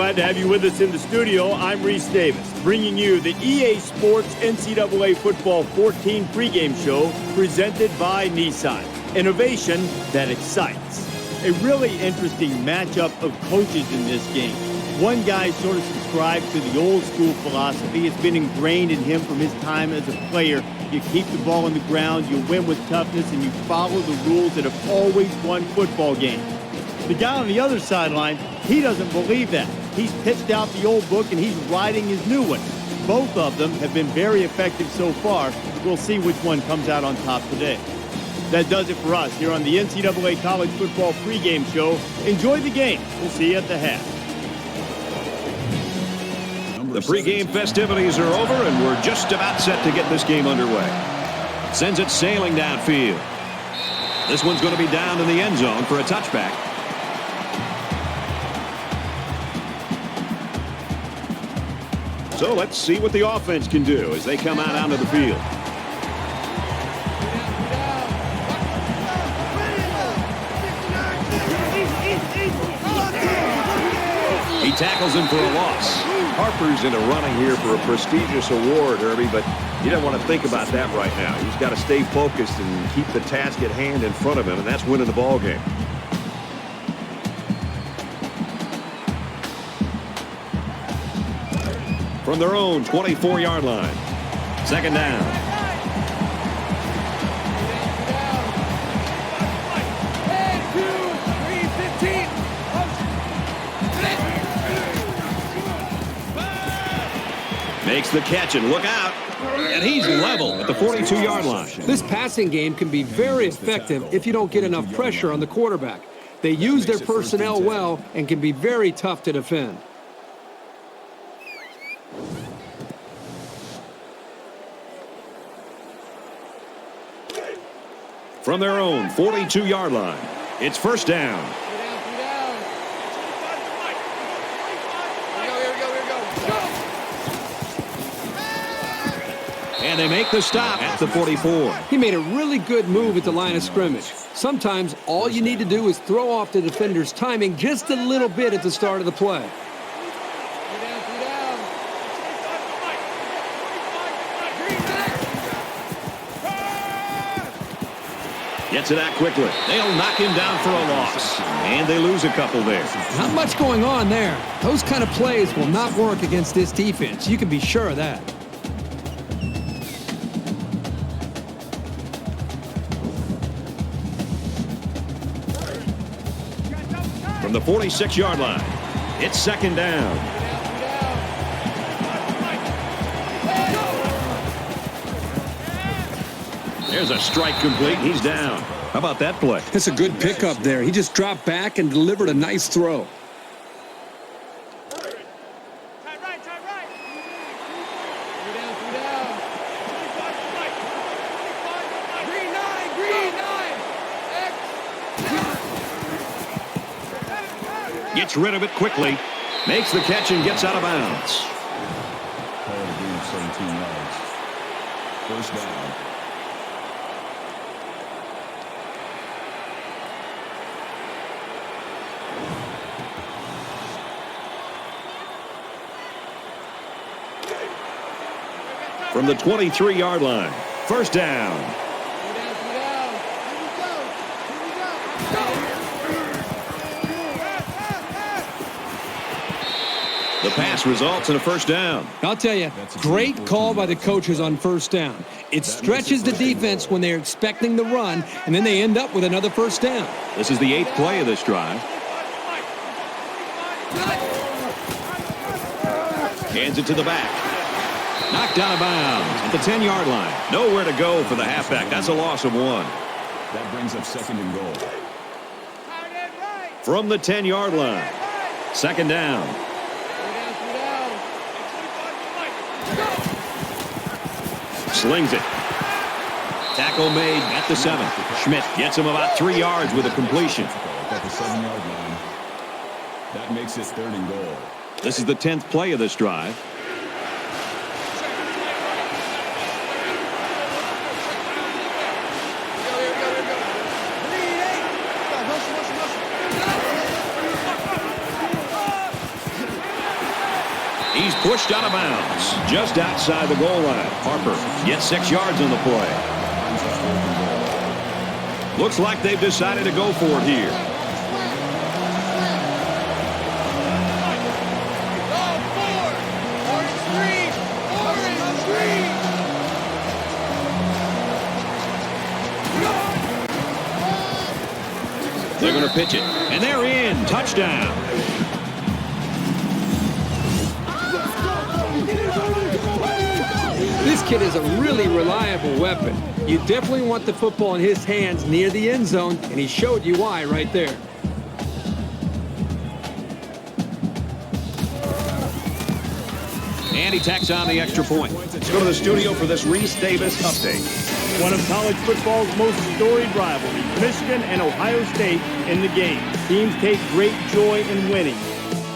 glad to have you with us in the studio. I'm Reese Davis, bringing you the EA Sports NCAA Football 14 pregame show presented by Nissan. Innovation that excites. A really interesting matchup of coaches in this game. One guy sort of subscribes to the old school philosophy. It's been ingrained in him from his time as a player. You keep the ball on the ground, you win with toughness, and you follow the rules that have always won football games. The guy on the other sideline, he doesn't believe that. He's pitched out the old book, and he's writing his new one. Both of them have been very effective so far. We'll see which one comes out on top today. That does it for us here on the NCAA College Football pregame show. Enjoy the game. We'll see you at the half. The pregame festivities are over, and we're just about set to get this game underway. Sends it sailing downfield. This one's going to be down in the end zone for a touchback. So let's see what the offense can do as they come out onto the field. He tackles him for a loss. Harper's in a running here for a prestigious award, Herbie, but you don't want to think about that right now. He's got to stay focused and keep the task at hand in front of him, and that's winning the ball game. From their own 24-yard line. Second down. Makes the catch, and look out. And he's level at the 42-yard line. This passing game can be very effective if you don't get enough pressure on the quarterback. They use their personnel well and can be very tough to defend. From their own 42-yard line, it's first down. And they make the stop at the 44. He made a really good move at the line of scrimmage. Sometimes all you need to do is throw off the defender's timing just a little bit at the start of the play. Gets it out quickly. They'll knock him down for a loss. And they lose a couple there. Not much going on there. Those kind of plays will not work against this defense. You can be sure of that. From the 46-yard line, it's second down. There's a strike complete. He's down. How about that play? That's a good pickup there. He just dropped back and delivered a nice throw. Gets rid of it quickly. Makes the catch and gets out of bounds. 17 yards. First down. From the 23-yard line, first down. The pass results in a first down. I'll tell you, great call by the coaches on first down. It stretches the defense when they're expecting the run, and then they end up with another first down. This is the 8th play of this drive. Hands it to the back. Knocked out of bounds at the 10-yard line. Nowhere to go for the halfback. That's a loss of 1. That brings up second and goal. From the 10-yard line, second down. Slings it. Tackle made at the 7. Schmidt gets him about 3 yards with a completion. At the 7-yard line. That makes it third and goal. This is the 10th play of this drive. He's pushed out of bounds just outside the goal line. Harper gets 6 yards on the play. Looks like they've decided to go for it here. They're going to pitch it, and they're in. Touchdown. This kid is a really reliable weapon. You definitely want the football in his hands near the end zone, and he showed you why right there. And he tacks on the extra point. Let's go to the studio for this Reese Davis update. One of college football's most storied rivalries, Michigan and Ohio State in the game. Teams take great joy in winning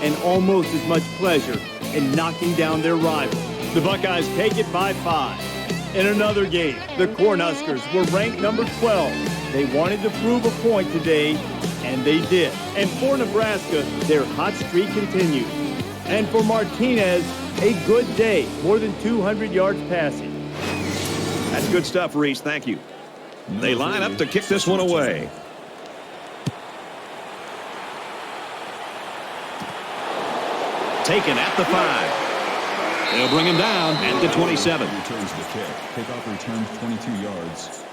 and almost as much pleasure in knocking down their rivals. The Buckeyes take it by 5. In another game, the Cornhuskers were ranked number 12. They wanted to prove a point today, and they did. And for Nebraska, their hot streak continues. And for Martinez, a good day, more than 200 yards passing. That's good stuff, Reese. Thank you. They line up to kick this one away. Taken at the 5. They'll bring him down at the 27. Returns the kick. Kickoff returns 22 yards.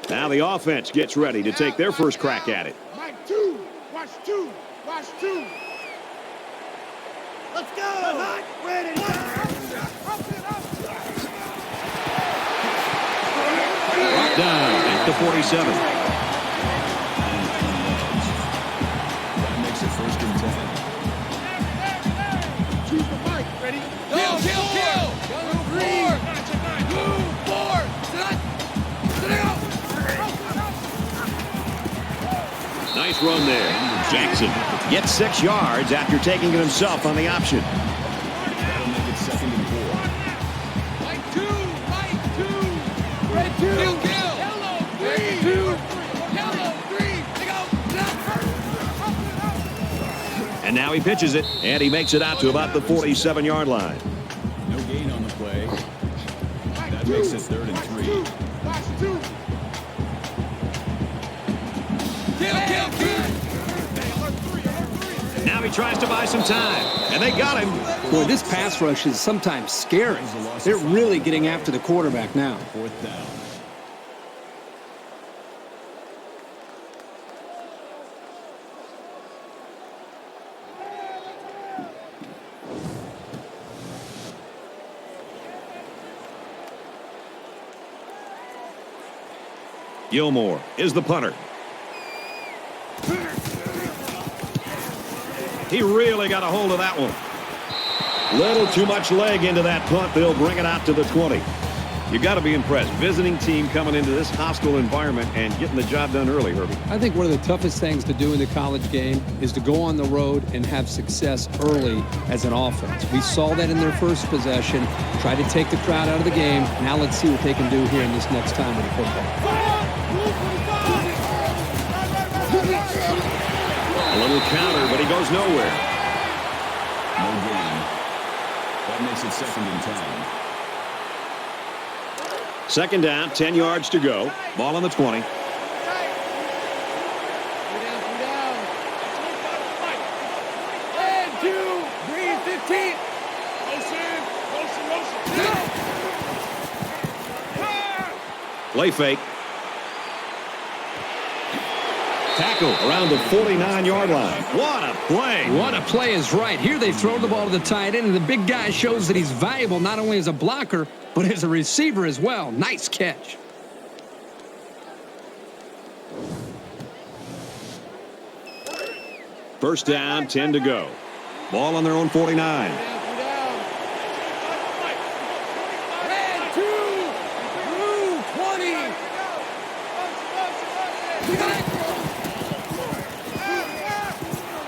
Now the offense gets ready to take their first crack at it. Mike 2. Watch 2. Watch 2. Let's go. Hot. Ready. Brought down at the 47. That makes it 1st and 10. Keep the mic. Ready. Kill. 4. Nice run there. Jackson gets 6 yards after taking it himself on the option. That'll make it 2nd and 4. Mike 2. Red 2. Kill. Yellow 3. 2. Yellow 3. And now he pitches it, and he makes it out to about the 47-yard line. No gain on the play. That makes it 3rd and 3. Watch 2. Now he tries to buy some time, and they got him. Boy, this pass rush is sometimes scary. They're really getting after the quarterback now. 4th down. Gilmore is the punter. He really got a hold of that one. Little too much leg into that punt. They'll bring it out to the 20. You got to be impressed. Visiting team coming into this hostile environment and getting the job done early, Herbie. I think one of the toughest things to do in the college game is to go on the road and have success early as an offense. We saw that in their first possession, tried to take the crowd out of the game. Now let's see what they can do here in this next time with the football. A little counter, but he goes nowhere. No gain. That makes it 2nd and 10. 2nd down, 10 yards to go. Ball on the 20. And 2. 3. 15. Play fake. Tackle around the 49-yard line. What a play. What a play is right. Here they throw the ball to the tight end, and the big guy shows that he's valuable not only as a blocker, but as a receiver as well. Nice catch. First down, 10 to go. Ball on their own 49. And 2. 20.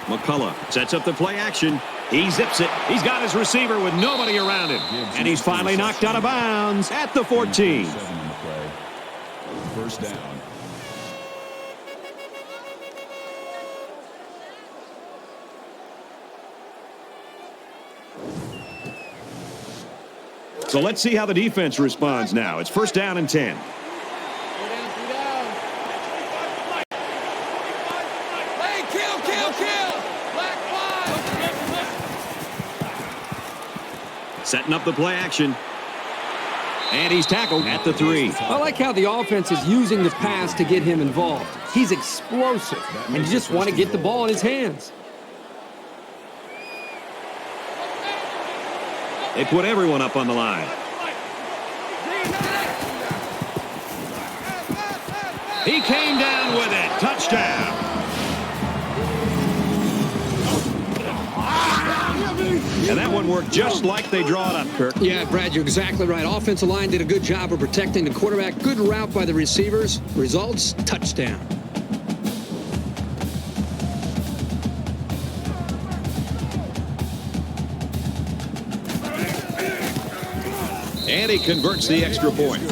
McCullough sets up the play action. He zips it. He's got his receiver with nobody around him. And he's finally knocked out of bounds at the 14. 7 on the play. First down. So let's see how the defense responds now. It's first down and 10. Hey, kill. Black 5. Setting up the play action. And he's tackled at the 3. I like how the offense is using the pass to get him involved. He's explosive, and you just want to get the ball in his hands. They put everyone up on the line. He came down with it. Touchdown. And that one worked just like they draw it up, Kirk. Yeah, Brad, you're exactly right. Offensive line did a good job of protecting the quarterback. Good route by the receivers. Results, touchdown. And he converts the extra point.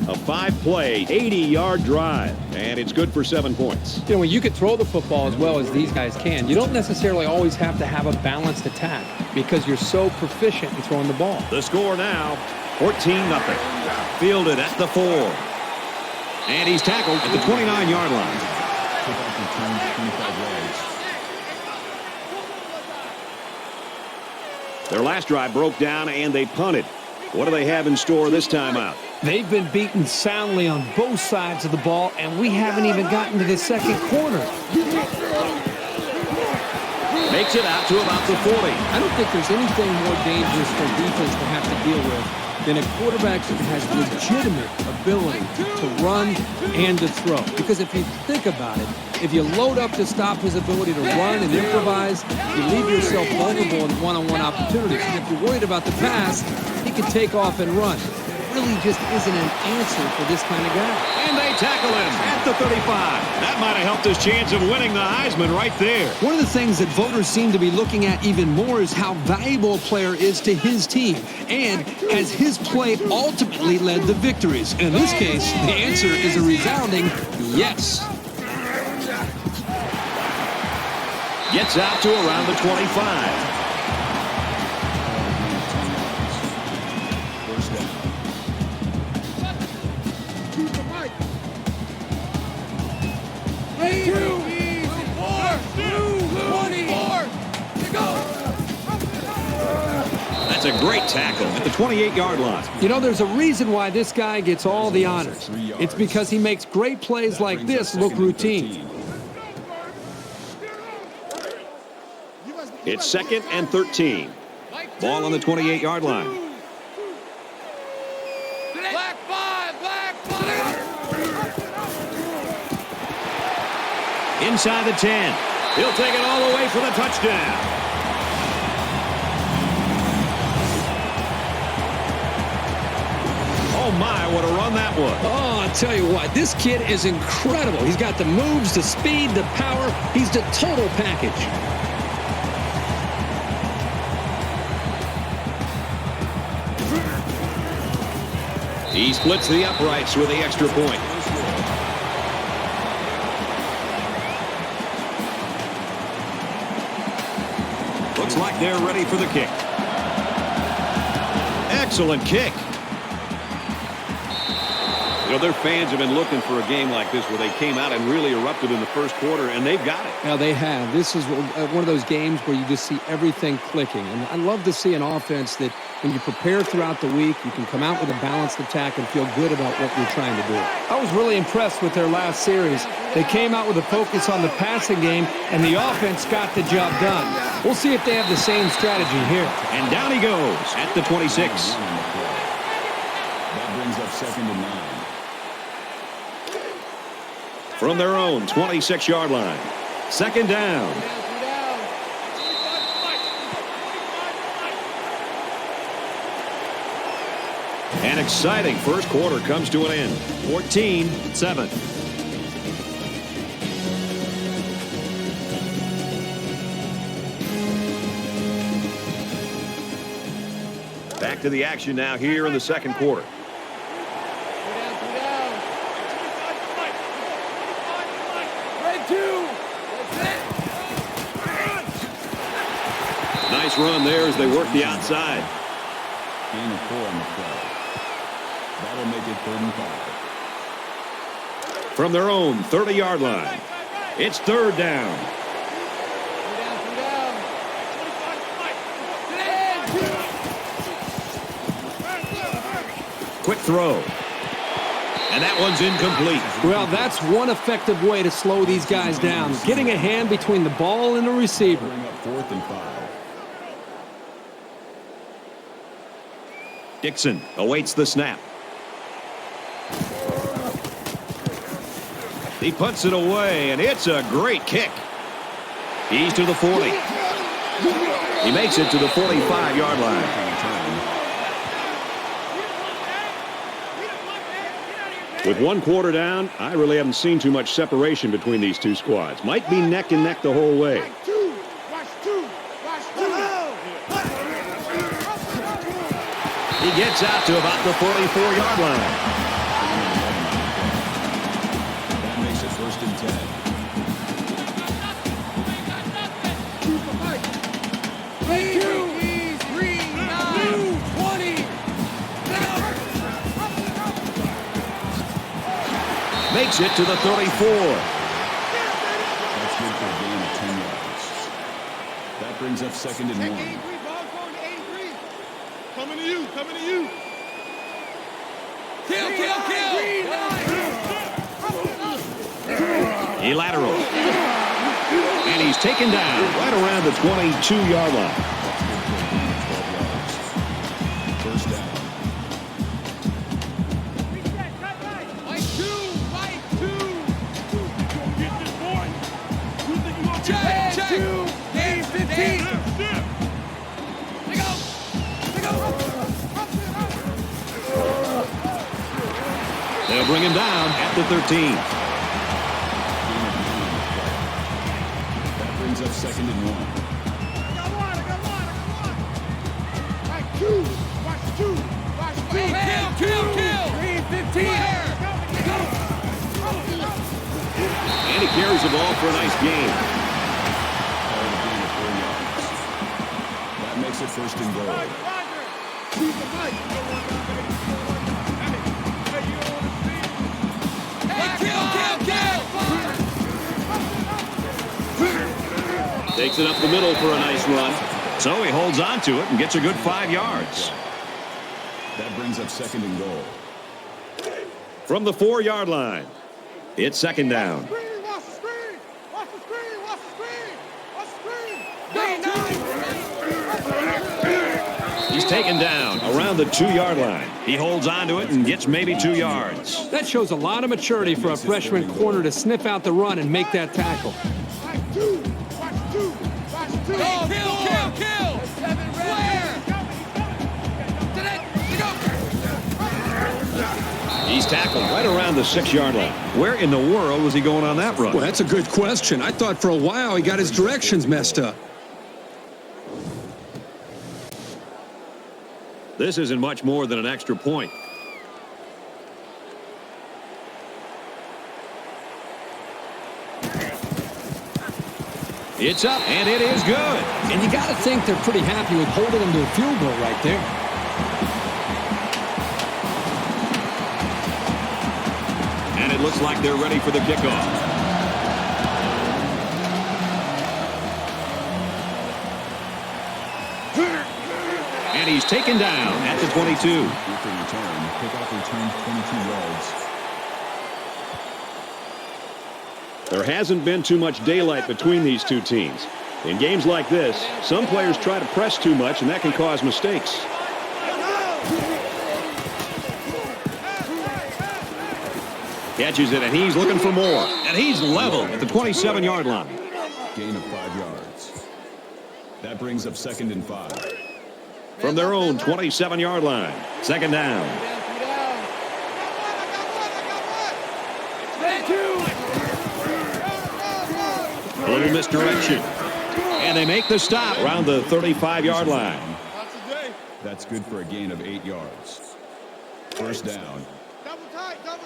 A 5-play, 80-yard drive. And it's good for 7 points. You know, when you can throw the football as well as these guys can, you don't necessarily always have to have a balanced attack because you're so proficient in throwing the ball. The score now, 14-0. Fielded at the 4. And he's tackled at the 29-yard line. Their last drive broke down and they punted. What do they have in store this time out? They've been beaten soundly on both sides of the ball, and we haven't even gotten to the second quarter. Makes it out to about the 40. I don't think there's anything more dangerous for defense to have to deal with than a quarterback that has legitimate ability to run and to throw. Because if you think about it, if you load up to stop his ability to run and improvise, you leave yourself vulnerable in one-on-one opportunities. And if you're worried about the pass, he can take off and run. Really just isn't an answer for this kind of guy. And they tackle him at the 35. That might have helped his chance of winning the Heisman right there. One of the things that voters seem to be looking at even more is how valuable a player is to his team. And has his play ultimately led to victories? And in this case, the answer is a resounding yes. Gets out to around the 25. That's a great tackle at the 28-yard line. You know, there's a reason why this guy gets all the honors. It's because he makes great plays like this look routine. It's 2nd and 13. Ball on the 28-yard line. Black 5. Inside the 10. He'll take it all the way for the touchdown. Oh, my, what a run that was. Oh, I'll tell you what, this kid is incredible. He's got the moves, the speed, the power. He's the total package. He splits the uprights with the extra point. Looks like they're ready for the kick. Excellent kick. You know, their fans have been looking for a game like this where they came out and really erupted in the first quarter, and they've got it. Yeah, they have. This is one of those games where you just see everything clicking. And I love to see an offense that when you prepare throughout the week, you can come out with a balanced attack and feel good about what you're trying to do. I was really impressed with their last series. They came out with a focus on the passing game, and the offense got the job done. We'll see if they have the same strategy here. And down he goes at the 26. That brings up 2nd and 9. From their own 26-yard line. 2nd down. An exciting first quarter comes to an end. 14-7. Back to the action now here in the second quarter. Nice run there as they work the outside. Gain of 4 on the play. That'll make it 3rd and 5. From their own 30-yard line, it's 3rd down. Quick throw. And that one's incomplete. Well, that's one effective way to slow these guys down. Getting a hand between the ball and the receiver. Bring up 4th and 5. Dixon awaits the snap. He puts it away, and it's a great kick. He's to the 40. He makes it to the 45-yard line. With 1 quarter down, I really haven't seen too much separation between these two squads. Might be neck and neck the whole way. Watch two. He gets out to about the 44-yard line. That makes it 1st and 10. Makes it to the 34. That's good for a gain of 10 yards. That brings up 2nd and 1. Coming to you. Kill. He laterals. And he's taken down right around the 22-yard line. First down. Check. Gain 15. They'll bring him down at the 13. That brings up 2nd and 1. I got one. Watch two. Kill. Green 15. And he carries the ball for a nice gain. That makes it 1st and goal. Takes it up the middle for a nice run. So he holds on to it and gets a good 5 yards. That brings up 2nd and goal. From the 4-yard line, it's 2nd down. Watch the screen. He's taken down around the 2-yard line. He holds on to it and gets maybe 2 yards. That shows a lot of maturity for a freshman corner to sniff out the run and make that tackle. Watch two. Kill. Flare. He's tackled right around the 6-yard line. Where in the world was he going on that run? Well, that's a good question. I thought for a while he got his directions messed up. This isn't much more than an extra point. It's up, and it is good. And you got to think they're pretty happy with holding him to a field goal right there. And it looks like they're ready for the kickoff. And he's taken down at the 22. With the return, kickoff returns 22 yards. There hasn't been too much daylight between these two teams. In games like this, some players try to press too much, and that can cause mistakes. Catches it, and he's looking for more. And he's level at the 27-yard line. Gain of 5 yards. That brings up 2nd and 5. From their own 27-yard line. 2nd down. A little misdirection. And they make the stop around the 35-yard line. That's good for a gain of 8 yards. First down. Double tight. Three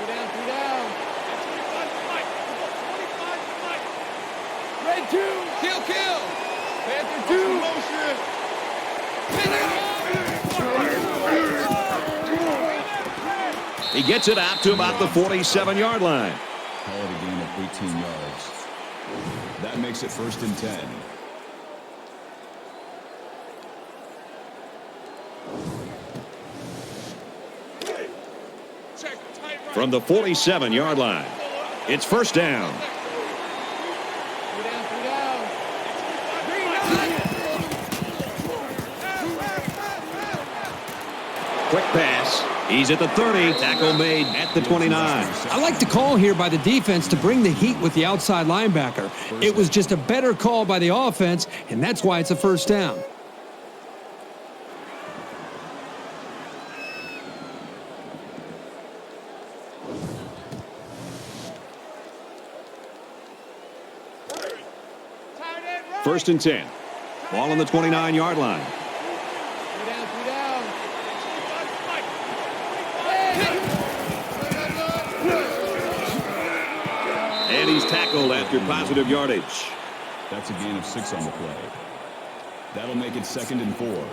down. Red 2. Kill. Panther 2. He gets it out to about the 47-yard line. Call it a gain of 18 yards. That makes it 1st and 10. From the 47-yard line, it's 1st down. Quick pass. He's at the 30. Tackle made at the 29. I like the call here by the defense to bring the heat with the outside linebacker. It was just a better call by the offense, and that's why it's a 1st down. First and 10. Ball on the 29-yard line. And he's tackled after positive yardage. That's a gain of 6 on the play. That'll make it 2nd and 4.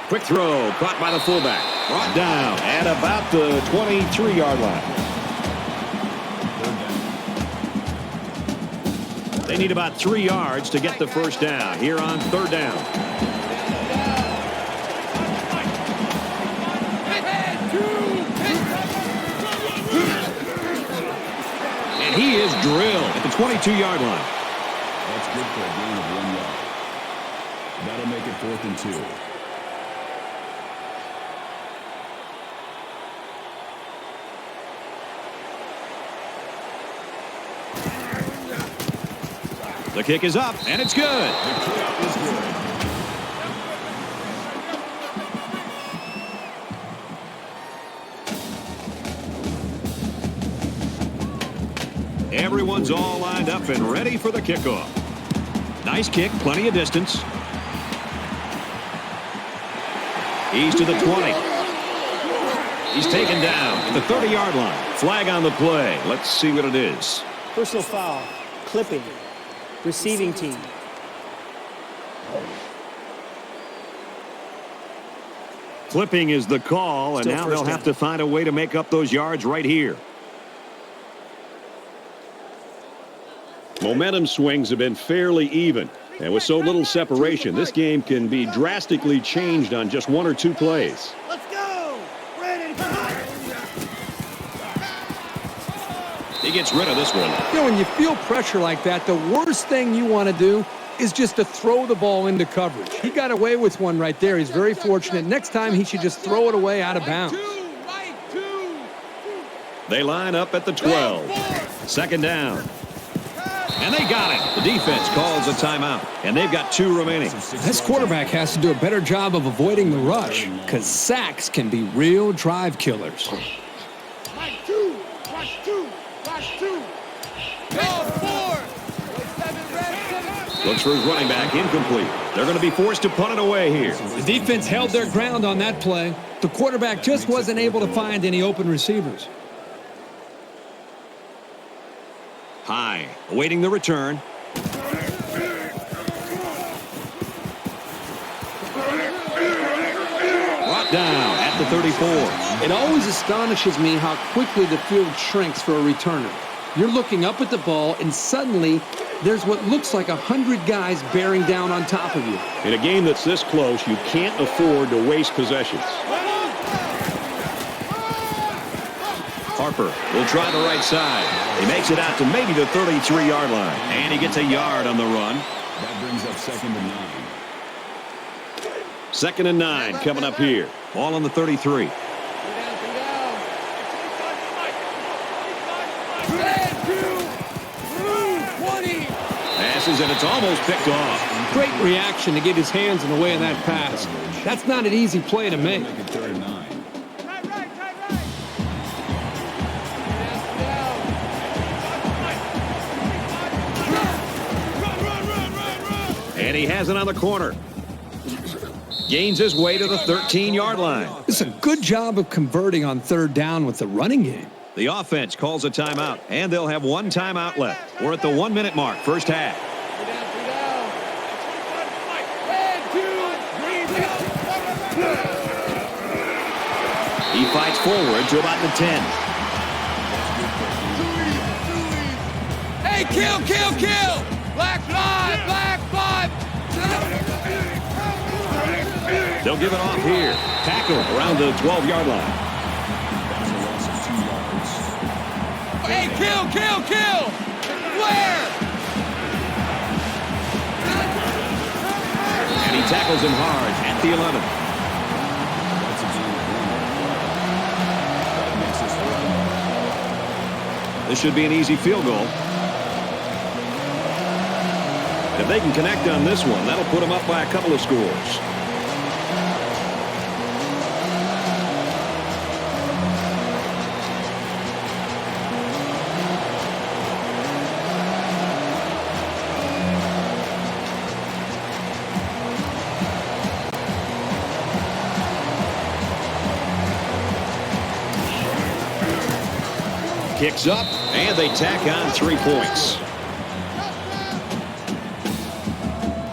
Quick throw, caught by the fullback. Brought down at about the 23-yard line. They need about 3 yards to get the 1st down here on 3rd down. And he is drilled at the 22-yard line. That's good for a gain of 1 yard. That'll make it 4th and 2. The kick is up, and it's good. The kick is good. Everyone's all lined up and ready for the kickoff. Nice kick, plenty of distance. He's to the 20. He's taken down at the 30-yard line. Flag on the play. Let's see what it is. Personal foul, clipping, receiving team. Clipping is the call, and Still now 1st they'll down. have to find a way to make up those yards right here. Momentum swings have been fairly even, and with so little separation, this game can be drastically changed on just 1 or 2 plays. Let's go. Ready to go. He gets rid of this one. You know, when you feel pressure like that, the worst thing you want to do is just to throw the ball into coverage. He got away with one right there. He's very fortunate. Next time, he should just throw it away out of bounds. They line up at the 12. 2nd down. And they got it. The defense calls a timeout, and they've got 2 remaining. This quarterback has to do a better job of avoiding the rush, because sacks can be real drive killers. Mike, 2. Rush 2. Rush 2. Looks for his running back, incomplete. They're going to be forced to punt it away here. The defense held their ground on that play. The quarterback just wasn't able to find any open receivers. High, awaiting the return. Brought down at the 34. It always astonishes me how quickly the field shrinks for a returner. You're looking up at the ball, and suddenly there's what looks like 100 guys bearing down on top of you. In a game that's this close, you can't afford to waste possessions. Harper will try the right side. He makes it out to maybe the 33-yard line. And he gets a yard on the run. That brings up 2nd and 9. 2nd and 9 coming up here. Ball on the 33. Passes, and it's almost picked off. Great reaction to get his hands in the way of that pass. That's not an easy play to make. Make it 3rd and 9. And he has it on the corner. gains his way to the 13-yard line. It's a good job of converting on third down with the running game. The offense calls a timeout, and they'll have one timeout left. We're at the 1-minute mark, first half. He fights forward to about the 10. Hey, kill! Black 5, black 5. They'll give it off here. Tackle around the 12-yard line. Hey, kill! Where? And he tackles him hard at the 11. This should be an easy field goal. If they can connect on this one, that'll put them up by a couple of scores. Kicks up, and they tack on 3 points.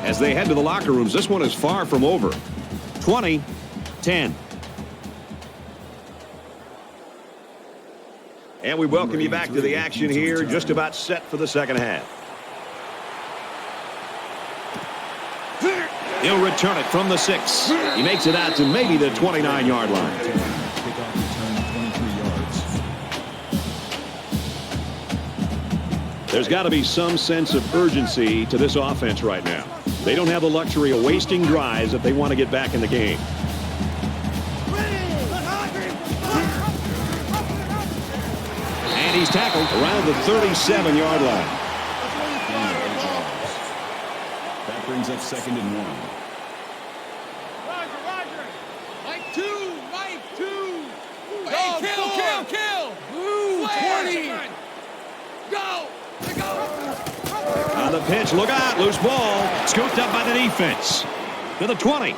As they head to the locker rooms, this one is far from over. 20-10. And we welcome you back to the action here, just about set for the second half. He'll return it from the 6. He makes it out to maybe the 29-yard line. Kickoff return 23 yards. There's got to be some sense of urgency to this offense right now. They don't have the luxury of wasting drives if they want to get back in the game. And he's tackled around the 37-yard line. That brings up 2nd and 1. Mike 2. Hey, kill. Ooh, 20. Go. On the pitch, look out, loose ball. Scooped up by the defense. To the 20.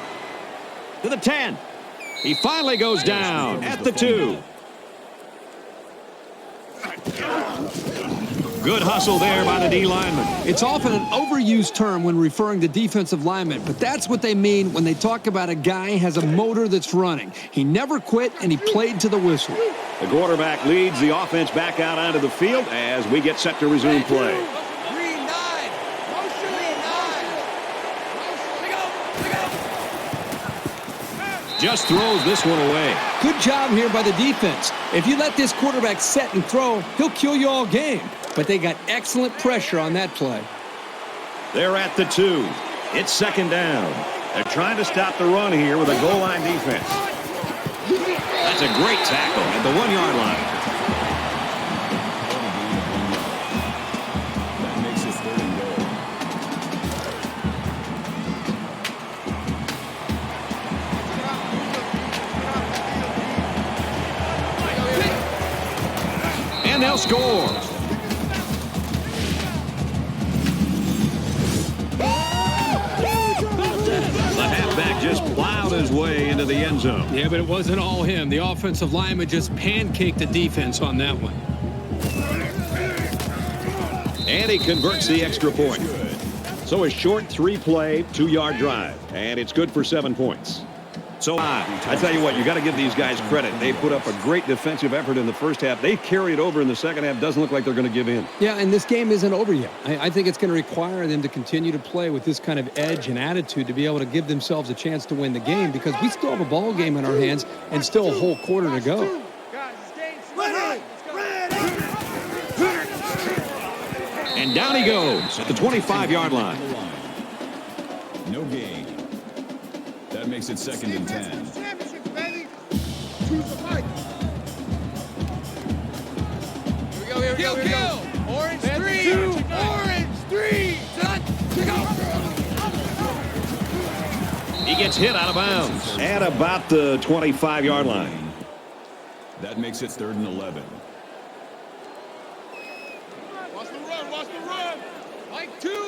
To the 10. He finally goes down at the 2. Good hustle there by the D lineman. It's often an overused term when referring to defensive linemen, but that's what they mean when they talk about a guy has a motor that's running. He never quit, and he played to the whistle. The quarterback leads the offense back out onto the field as we get set to resume play. Just throws this one away. Good job here by the defense. If you let this quarterback set and throw, he'll kill you all game. But they got excellent pressure on that play. They're at the 2. It's 2nd down. They're trying to stop the run here with a goal line defense. That's a great tackle at the 1-yard line. That makes it 3rd and goal. And they'll score. The halfback just plowed his way into the end zone. Yeah, but it wasn't all him. The offensive lineman just pancaked the defense on that one. And he converts the extra point. So a short 3-play, 2-yard drive. And it's good for 7 points. So I tell you what, you got to give these guys credit. They put up a great defensive effort in the first half. They carry it over in the second half. Doesn't look like they're going to give in. Yeah, and this game isn't over yet. I think it's going to require them to continue to play with this kind of edge and attitude to be able to give themselves a chance to win the game, because we still have a ball game in our hands and still a whole quarter to go. And down he goes at the 25-yard line. No gain. That makes it 2nd and 10. Here we go. Orange 3. Orange 3. He gets hit out of bounds at about the 25-yard line. That makes it 3rd and 11. Watch the run. Mike 2.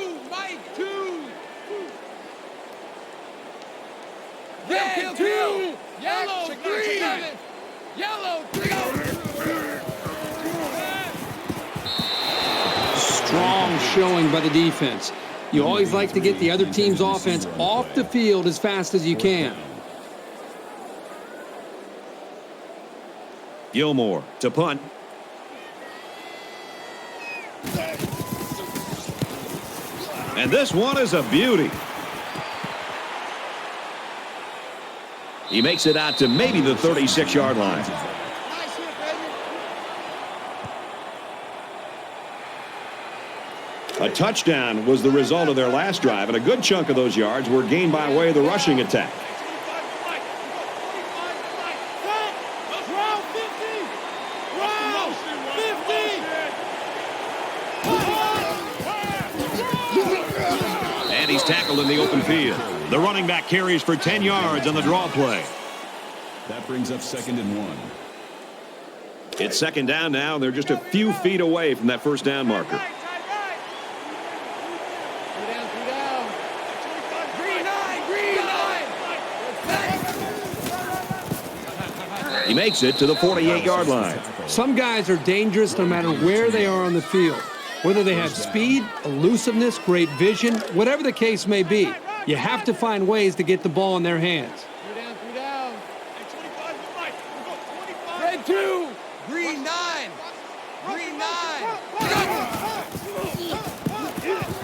Red 2. Yellow 3. 7. Yellow 3. Strong showing by the defense. You always like to get the other team's offense off the field as fast as you can. Gilmore to punt. And this one is a beauty. He makes it out to maybe the 36-yard line. A touchdown was the result of their last drive, and a good chunk of those yards were gained by way of the rushing attack. And he's tackled in the open field. The running back carries for 10 yards on the draw play. That brings up 2nd and 1. It's 2nd down now, and they're just a few feet away from that first down marker. He makes it to the 48-yard line. Some guys are dangerous no matter where they are on the field. Whether they have speed, elusiveness, great vision, whatever the case may be, you have to find ways to get the ball in their hands. Red 2. Green 9. Green 9.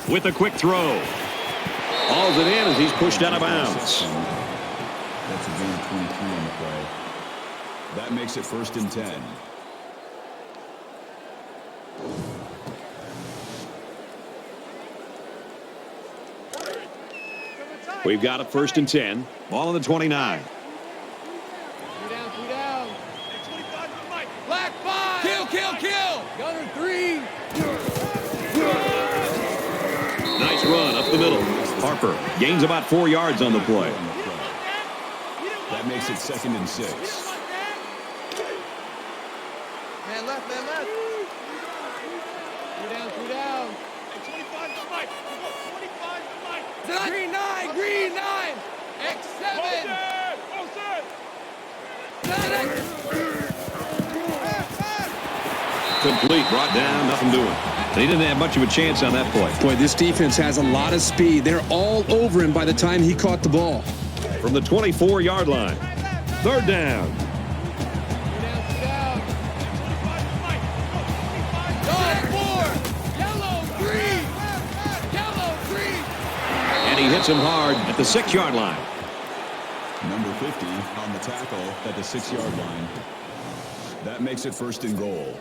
With a quick throw. Hauls it in as he's pushed out of bounds. That's a gain of 23 on the play. That makes it 1st and 10. We've got a 1st and 10. Ball on the 29. Black 5. Kill, kill, kill. Gunner 3. Nice run up the middle. Harper gains about 4 yards on the play. That makes it 2nd and 6. Man left, man left. 3 down. 25 to Mike. 25 to Mike. Green 9, green 9. X7. Complete, brought down, nothing doing. They didn't have much of a chance on that play. Boy, this defense has a lot of speed. They're all over him by the time he caught the ball. From the 24-yard line. 3rd down. And he hits him hard at the 6-yard line. Number 50 on the tackle at the 6-yard line. That makes it 1st and goal.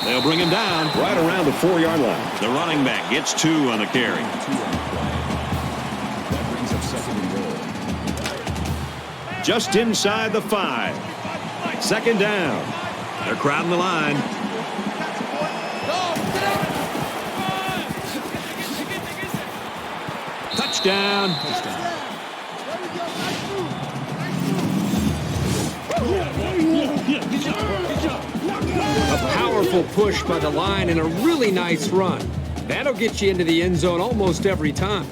They'll bring him down right around the 4-yard line. The running back gets 2 on the carry. That brings up 2nd and goal. Just inside the 5. 2nd down. They're crowding the line. Touchdown. A powerful push by the line and a really nice run. That'll get you into the end zone almost every time.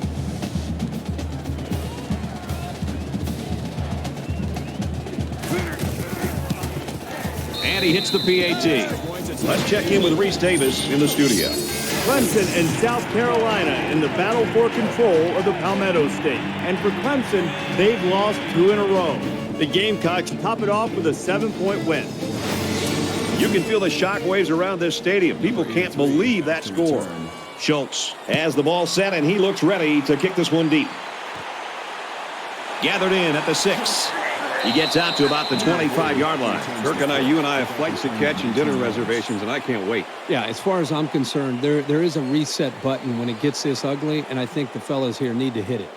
And he hits the PAT. Let's check in with Reese Davis in the studio. Clemson and South Carolina in the battle for control of the Palmetto State. And for Clemson, they've lost 2 in a row. The Gamecocks top it off with a 7-point win. You can feel the shockwaves around this stadium. People can't believe that score. Schultz has the ball set, and he looks ready to kick this one deep. Gathered in at the 6. He gets out to about the 25-yard line. Kirk and you and I have flights to catch and dinner reservations, and I can't wait. Yeah, as far as I'm concerned, there is a reset button when it gets this ugly, and I think the fellas here need to hit it.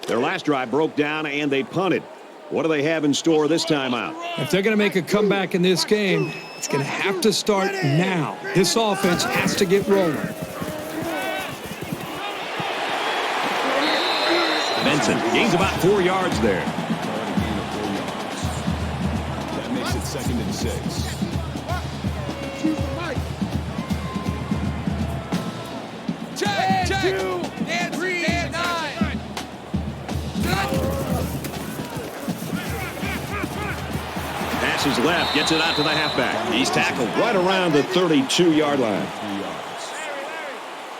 Their last drive broke down, and they punted. What do they have in store this time out? If they're going to make a comeback in this game, it's going to have to start now. This offense has to get rolling. Benson gains about 4 yards there. That makes it 2nd and 6. Check, check. Dan, 9. Passes left, gets it out to the halfback. He's tackled right around the 32-yard line. 3 yards.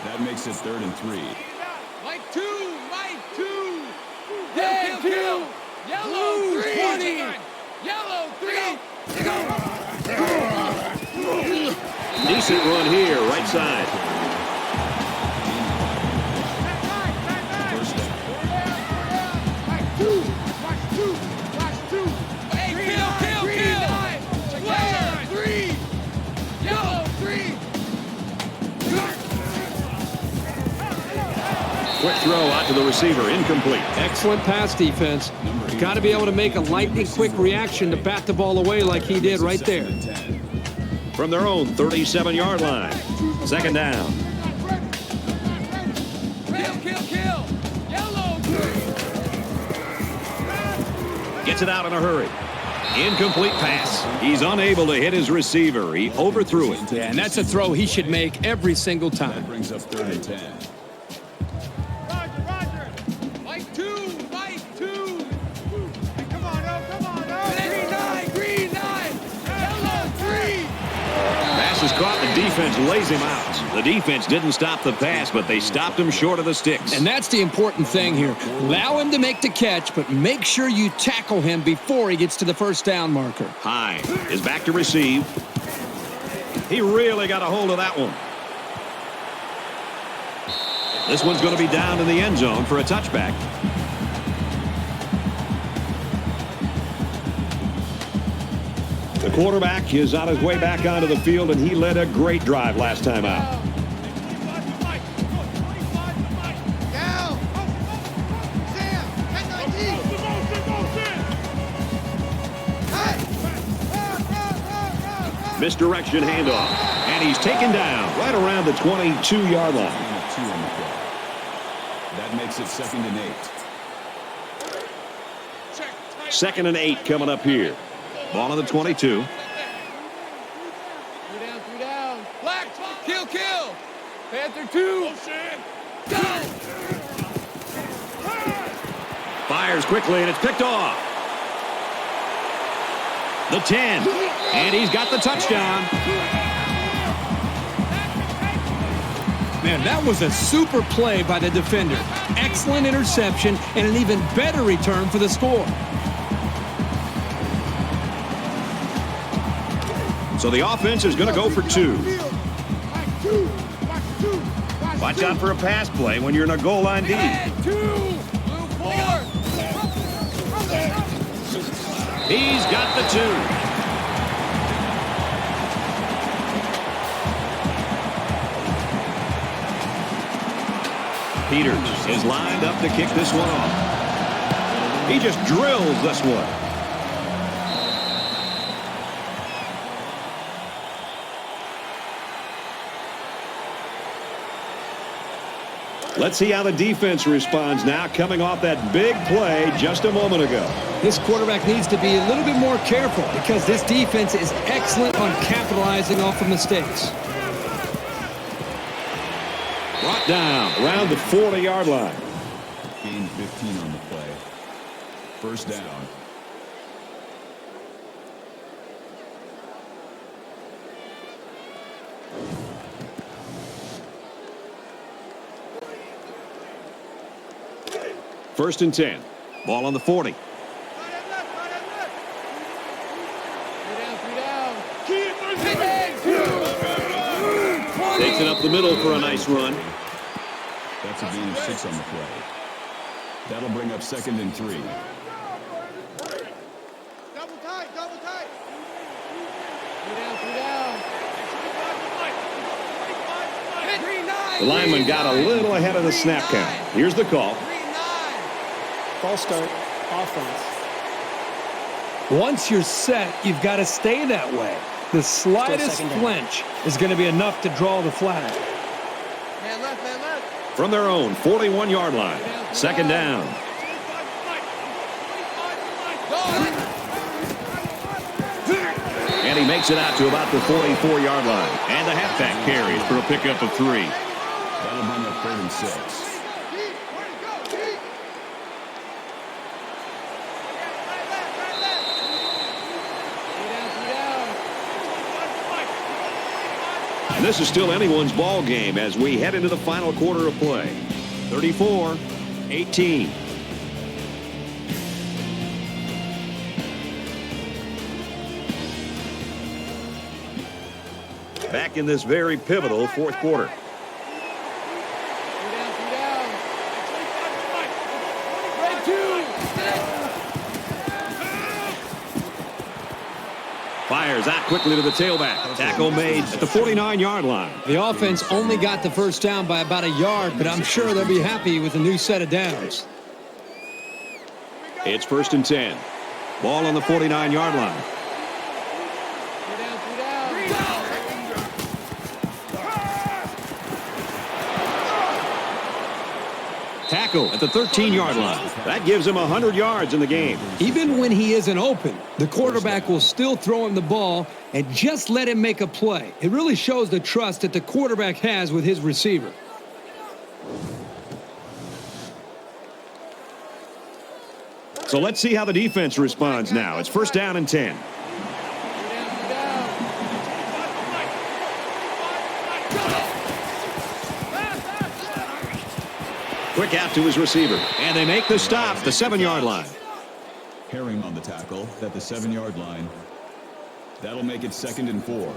That makes it 3rd and 3. Mike 2. Kill. Yellow 3. 20. Yellow 3. Decent run here, right side. First down. Watch two. Hey, kill. Yellow 3. Quick throw out to the receiver, incomplete. Excellent pass defense. You've got to be able to make a lightning-quick reaction to bat the ball away like he did right there. From their own 37-yard line. 2nd down. Kill. Yellow 3. Gets it out in a hurry. Incomplete pass. He's unable to hit his receiver. He overthrew it. Yeah, and that's a throw he should make every single That time. brings up 3rd and 10. Roger. Mike 2. Hey, come on, Green 9. Yellow 3. Pass is caught. The defense lays him out. The defense didn't stop the pass, but they stopped him short of the sticks. And that's the important thing here. Allow him to make the catch, but make sure you tackle him before he gets to the first down marker. High is back to receive. He really got a hold of that one. This one's going to be down in the end zone for a touchback. The quarterback is on his way back onto the field, and he led a great drive last time out. Down. Sam, 10-19. Misdirection handoff, and he's taken down right around the 22-yard line. Gain of 2 on the play. That makes it 2nd and 8. 2nd and 8 coming up here. Ball on the 22. 3 down. Black, kill. Panther 2. Go. Fires quickly, and it's picked off. The 10, and he's got the touchdown. Man, that was a super play by the defender. Excellent interception and an even better return for the score. So the offense is going to go for 2. Watch out for a pass play when you're in a goal line D. 2. Blue 4. He's got the 2. Peters is lined up to kick this one off. He just drills this one. Let's see how the defense responds now, coming off that big play just a moment ago. This quarterback needs to be a little bit more careful because this defense is excellent on capitalizing off of mistakes. Brought down around the 40-yard line. Gain 15 on the play. First down. First and 10. Ball on the 40. 3 down. Takes it up the middle for a nice run. That's a gain of 6 on the play. That'll bring up 2nd and 3. Double tight. 3 down. The lineman got a little ahead of the snap count. Here's the call. False start. Offense. Once you're set, you've got to stay that way. The slightest flinch is going to be enough to draw the flag. Man left. From their own 41-yard line. 2nd down. And he makes it out to about the 44-yard line. And the halfback carries for a pickup of 3. That'll bring up 3rd and 6. And this is still anyone's ball game as we head into the final quarter of play. 34-18. Back in this very pivotal fourth quarter. Fires out quickly to the tailback. Tackle made at the 49-yard line. The offense only got the first down by about a yard, but I'm sure they'll be happy with a new set of downs. It's 1st and 10. Ball on the 49-yard line. Tackle at the 13-yard line. That gives him 100 yards in the game. Even when he isn't open, the quarterback will still throw him the ball and just let him make a play. It really shows the trust that the quarterback has with his receiver. So let's see how the defense responds now. It's 1st down and 10. Quick out to his receiver. And they make the stop, the 7-yard line. Herring on the tackle at the 7-yard line. That'll make it 2nd and 4.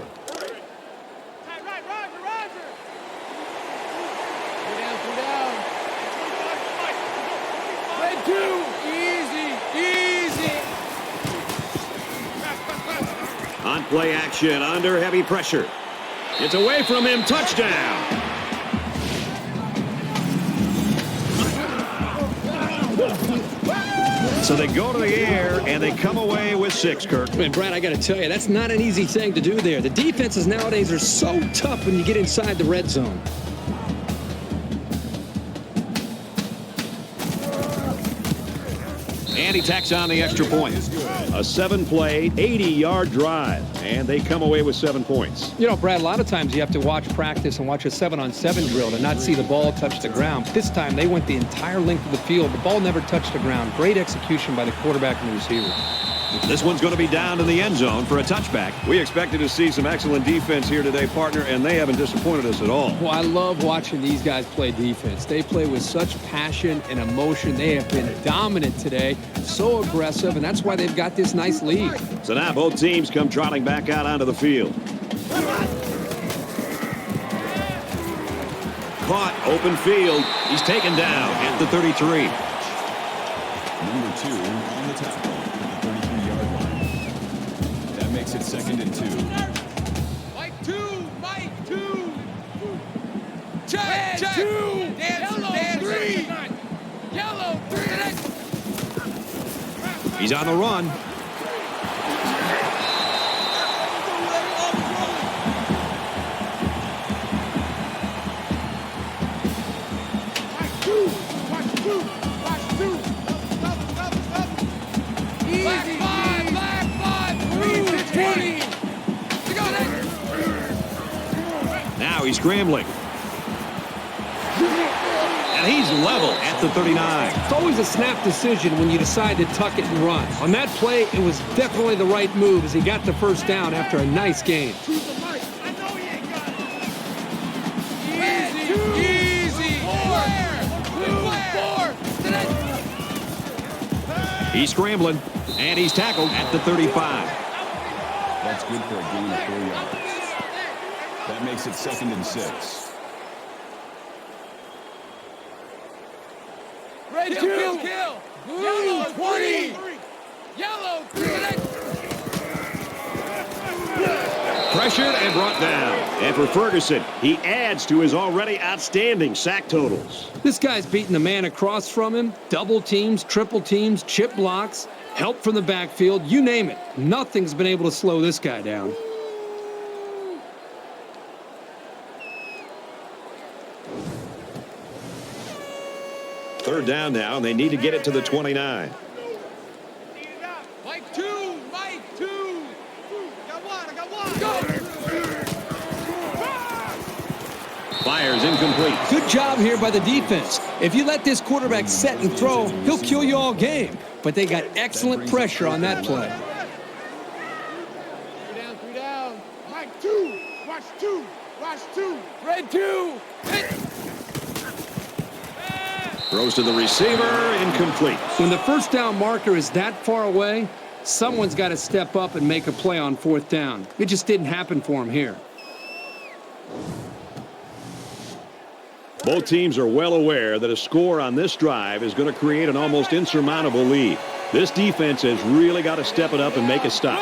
On play action, under heavy pressure. It's away from him, touchdown. So they go to the air, and they come away with 6, Kirk. And Brad, I got to tell you, that's not an easy thing to do there. The defenses nowadays are so tough when you get inside the red zone. And he tacks on the extra point. A 7-play, 80-yard drive. And they come away with 7 points. You know, Brad, a lot of times you have to watch practice and watch a 7-on-7 drill to not see the ball touch the ground. This time they went the entire length of the field. The ball never touched the ground. Great execution by the quarterback and the receiver. This one's going to be down in the end zone for a touchback. We expected to see some excellent defense here today, partner, and they haven't disappointed us at all. Well, I love watching these guys play defense. They play with such passion and emotion. They have been dominant today, so aggressive, and that's why they've got this nice lead. So now both teams come trotting back out onto the field. Caught, open field. He's taken down at the 33. Number 2 on the tackle at the 33-yard line. That makes it 2nd and 2. Mike 2, Mike 2. Check, 2. Yellow 3. Yellow 3. He's on the run. Now he's scrambling. And he's level at the 39. It's always a snap decision when you decide to tuck it and run. On that play, it was definitely the right move as he got the first down after a nice game. Easy. 4. He's scrambling, and he's tackled at the 35. That's good for a gain of 4 yards. That makes it 2nd and 6. Red kill. Yellow 20. Yellow 3. Pressured and brought down. And for Ferguson, he adds to his already outstanding sack totals. This guy's beating the man across from him. Double teams, triple teams, chip blocks, help from the backfield, you name it. Nothing's been able to slow this guy down. Third down now, and they need to get it to the 29. Fires incomplete. Good job here by the defense. If you let this quarterback set and throw, he'll kill you all game. But they got excellent pressure on that play. 3 down. Mike, 2. Watch 2. Watch 2. Red 2. Hit. Throws to the receiver, incomplete. When the first down marker is that far away, someone's got to step up and make a play on 4th down. It just didn't happen for him here. Both teams are well aware that a score on this drive is going to create an almost insurmountable lead. This defense has really got to step it up and make a stop.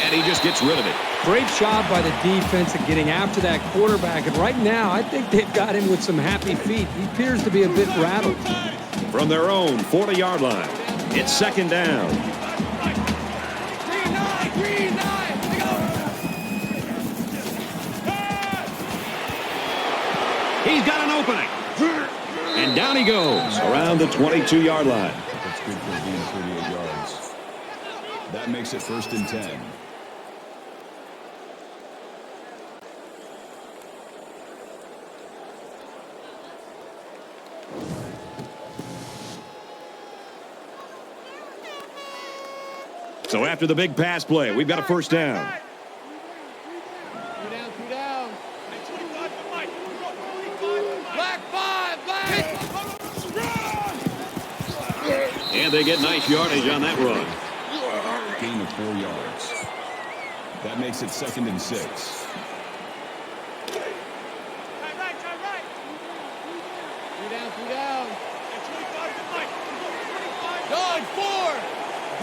And he just gets rid of it. Great job by the defense at getting after that quarterback. And right now, I think they've got him with some happy feet. He appears to be a bit rattled. From their own 40-yard line, it's 2nd down. Green 9. He's got an opening. And down he goes around the 22-yard line. That's good for a gain of 38 yards. That makes it 1st and 10. So after the big pass play, we've got a 1st down. 3 down. Black 5. Black. And they get nice yardage on that run. Gain of 4 yards. That makes it 2nd and 6. Right. 3 down. Dog 4.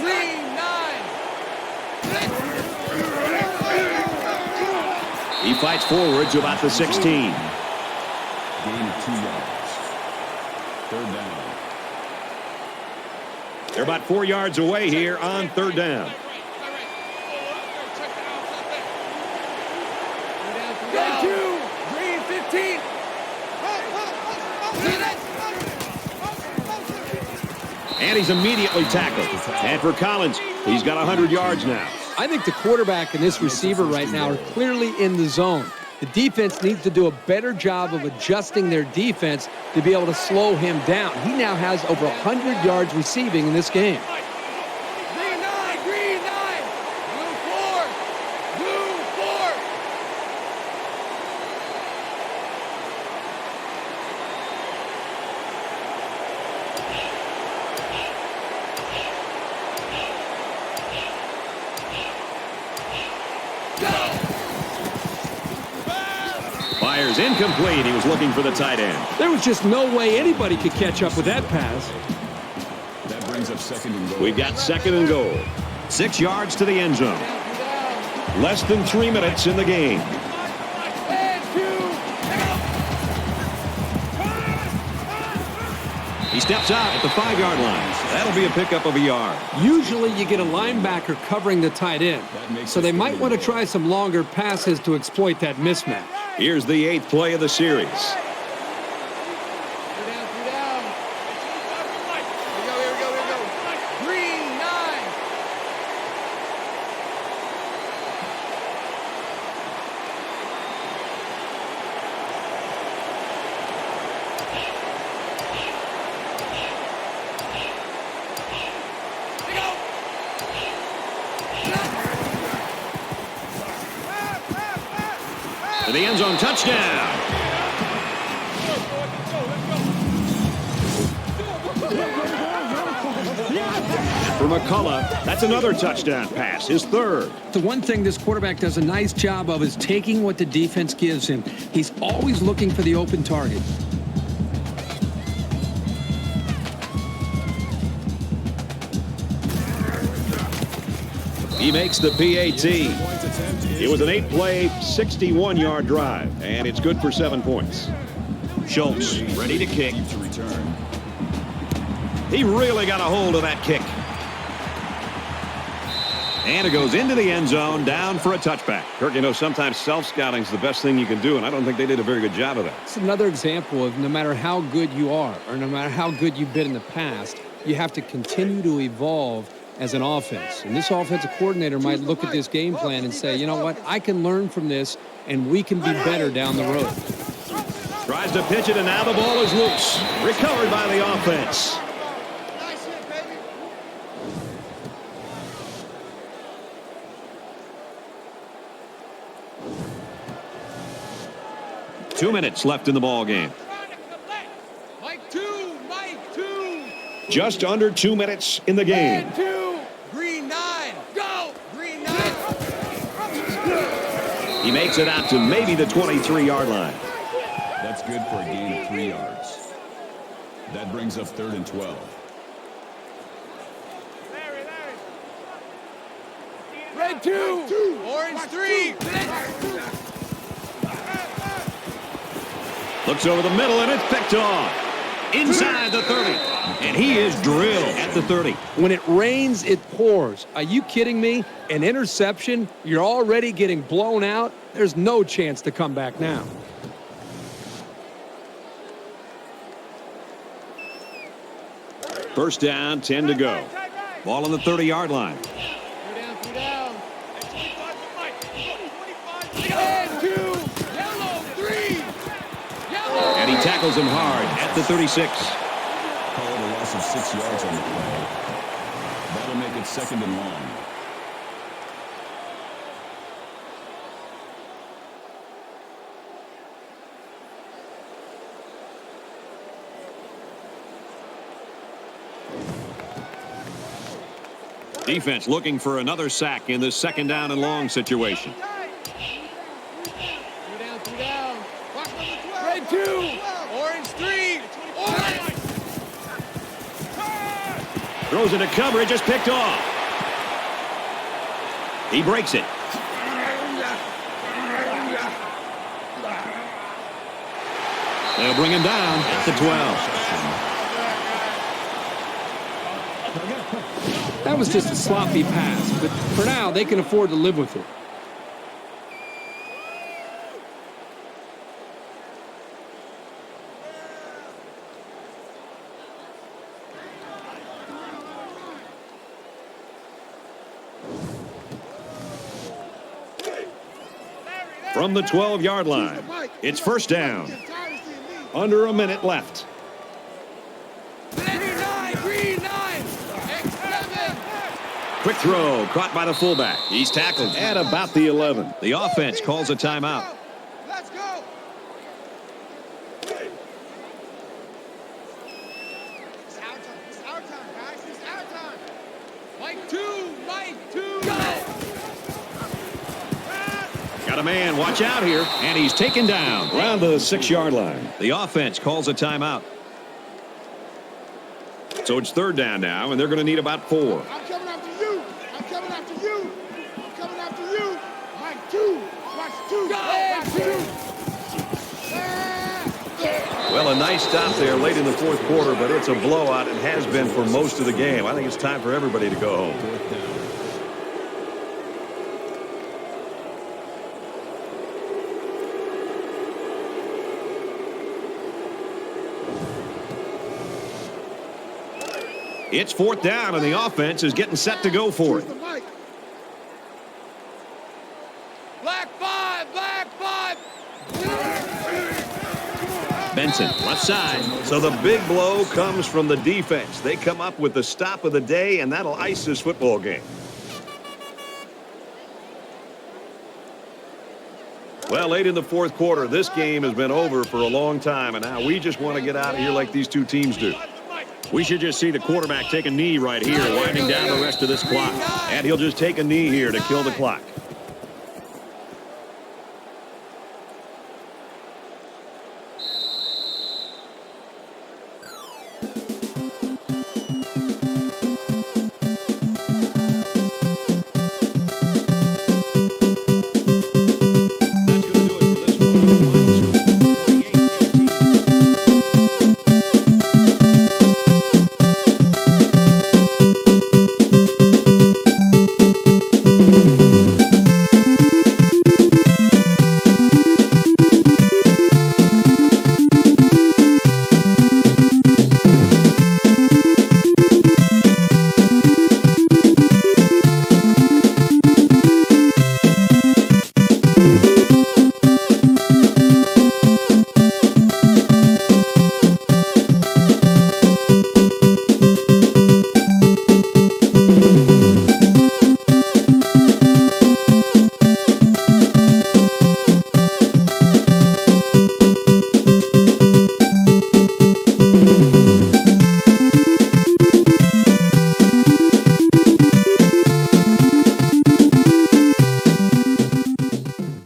Green 9. He fights forward to about the 16. Gain of 2 yards. 3rd down. They're about 4 yards away here on 3rd down. Red 2. Green 15. And he's immediately tackled. And for Collins, he's got 100 yards now. I think the quarterback and this receiver right now are clearly in the zone. The defense needs to do a better job of adjusting their defense to be able to slow him down. He now has over 100 yards receiving in this game. Green 9. Green 9. Blue 4. Blue 4. Fires incomplete. He was looking for the tight end. There was just no way anybody could catch up with that pass. That brings up 2nd and goal. We've got 2nd and goal. 6 yards to the end zone. Less than 3 minutes in the game. He steps out at the 5-yard line. That'll be a pickup of a yard. Usually you get a linebacker covering the tight end, so they might want to try some longer passes to exploit that mismatch. Here's the 8th play of the series. 3 down. Here we go. Green 9. To the end zone, touchdown. For McCullough, that's another touchdown pass, his 3rd. The one thing this quarterback does a nice job of is taking what the defense gives him. He's always looking for the open target. He makes the PAT. It was an 8-play, 61-yard drive, and it's good for 7 points. Schultz ready to kick. He really got a hold of that kick. And it goes into the end zone, down for a touchback. Kirk, you know, sometimes self-scouting is the best thing you can do, and I don't think they did a very good job of that. It's another example of no matter how good you are or no matter how good you've been in the past, you have to continue to evolve as an offense. And this offensive coordinator might look at this game plan and say, you know what, I can learn from this, and we can be better down the road. Tries to pitch it, and now the ball is loose. Recovered by the offense. Nice hit, baby. 2 minutes left in the ball game. Mike 2, Mike 2. Just under 2 minutes in the game. And 2. Green 9. Go. Green 9. He makes it out to maybe the 23-yard line. That's good for a gain of 3 yards. That brings up 3rd and 12. Red 2. Orange 3. Looks over the middle, and it's picked off. Inside the 30. And he is drilled at the 30. When it rains, it pours. Are you kidding me? An interception? You're already getting blown out? There's no chance to come back now. First down, 10 to go. Ball on the 30-yard line. Two down. And 2. Yellow 3. Yellow. And he tackles him hard at the 36. Call it a loss of 6 yards on the play. That'll make it 2nd and long. Defense looking for another sack in this 2nd down and long situation. 2 down. Red 2. Orange 3. Orange. Throws into coverage, just picked off. He breaks it. They'll bring him down at the 12. That was just a sloppy pass, but for now, they can afford to live with it. From the 12-yard line, it's first down. Under a minute left. Green 9. X7. Quick throw, caught by the fullback. He's tackled at about the 11. The offense calls a timeout. Let's go. It's our time, guys. It's our time. Mike 2. Go. Got a man, watch out here. And he's taken down around the 6-yard line. The offense calls a timeout. So it's 3rd down now, and they're going to need about 4. I'm coming after you. I'm coming after you. I'm coming after you. Mike 2. Watch 2. Watch 2. Well, a nice stop there late in the 4th quarter, but it's a blowout and has been for most of the game. I think it's time for everybody to go home. 4th down. It's 4th down, and the offense is getting set to go for it. Black 5. Benson, left side. So the big blow comes from the defense. They come up with the stop of the day, and that'll ice this football game. Well, late in the 4th quarter, this game has been over for a long time, and now we just want to get out of here like these two teams do. We should just see the quarterback take a knee right here, winding down the rest of this clock. And he'll just take a knee here to kill the clock.